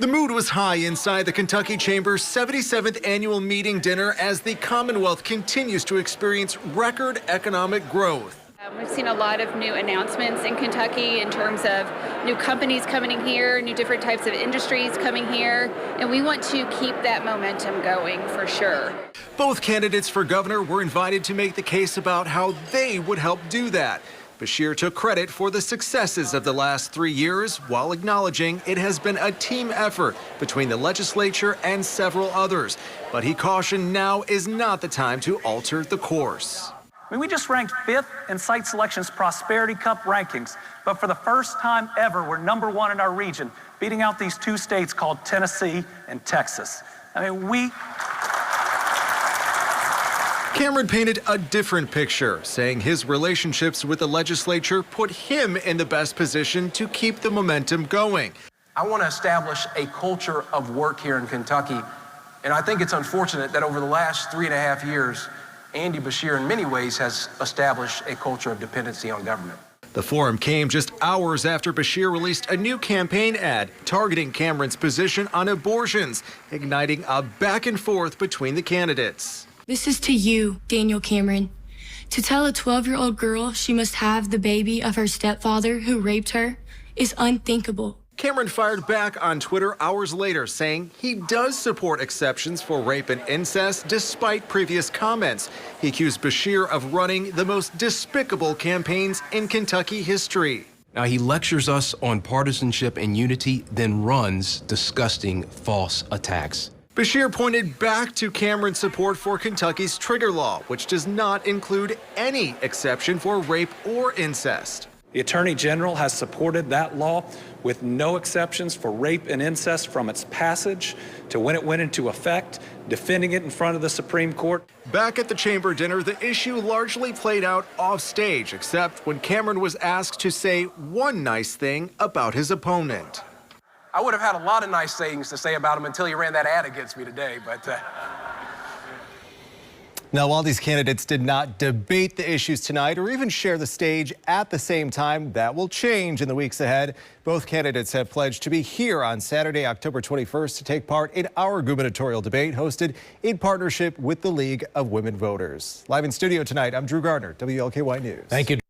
The mood was high inside the Kentucky Chamber's 77th annual meeting dinner as the Commonwealth continues to experience record economic growth. We've seen a lot of new announcements in Kentucky in terms of new companies coming in here, new different types of industries coming here, and we want to keep that momentum going for sure. Both candidates for governor were invited to make the case about how they would help do that. Beshear took credit for the successes of the last 3 years while acknowledging it has been a team effort between the legislature and several others. But he cautioned now is not the time to alter the course. I mean, we just ranked 5th in Site Selection's Prosperity Cup rankings, but for the first time ever, we're #1 in our region, beating out these 2 states called Tennessee and Texas. I mean, Cameron painted a different picture, saying his relationships with the legislature put him in the best position to keep the momentum going. I want to establish a culture of work here in Kentucky, and I think it's unfortunate that over the last 3.5 years, Andy Beshear in many ways has established a culture of dependency on government. The forum came just hours after Beshear released a new campaign ad targeting Cameron's position on abortions, igniting a back and forth between the candidates. This is to you, Daniel Cameron. To tell a 12-year-old girl she must have the baby of her stepfather who raped her is unthinkable. Cameron fired back on Twitter hours later, saying he does support exceptions for rape and incest despite previous comments. He accused Beshear of running the most despicable campaigns in Kentucky history. Now, he lectures us on partisanship and unity, then runs disgusting false attacks. Beshear pointed back to Cameron's support for Kentucky's trigger law, which does not include any exception for rape or incest. the Attorney General has supported that law with no exceptions for rape and incest from its passage to when it went into effect, defending it in front of the Supreme Court. Back at the chamber dinner, the issue largely played out off stage, except when Cameron was asked to say one nice thing about his opponent. I would have had a lot of nice things to say about him until he ran that ad against me today, but Now, while these candidates did not debate the issues tonight or even share the stage at the same time, that will change in the weeks ahead. Both candidates have pledged to be here on Saturday, October 21st to take part in our gubernatorial debate hosted in partnership with the League of Women Voters. Live in studio tonight, I'm Drew Gardner, WLKY News. Thank you.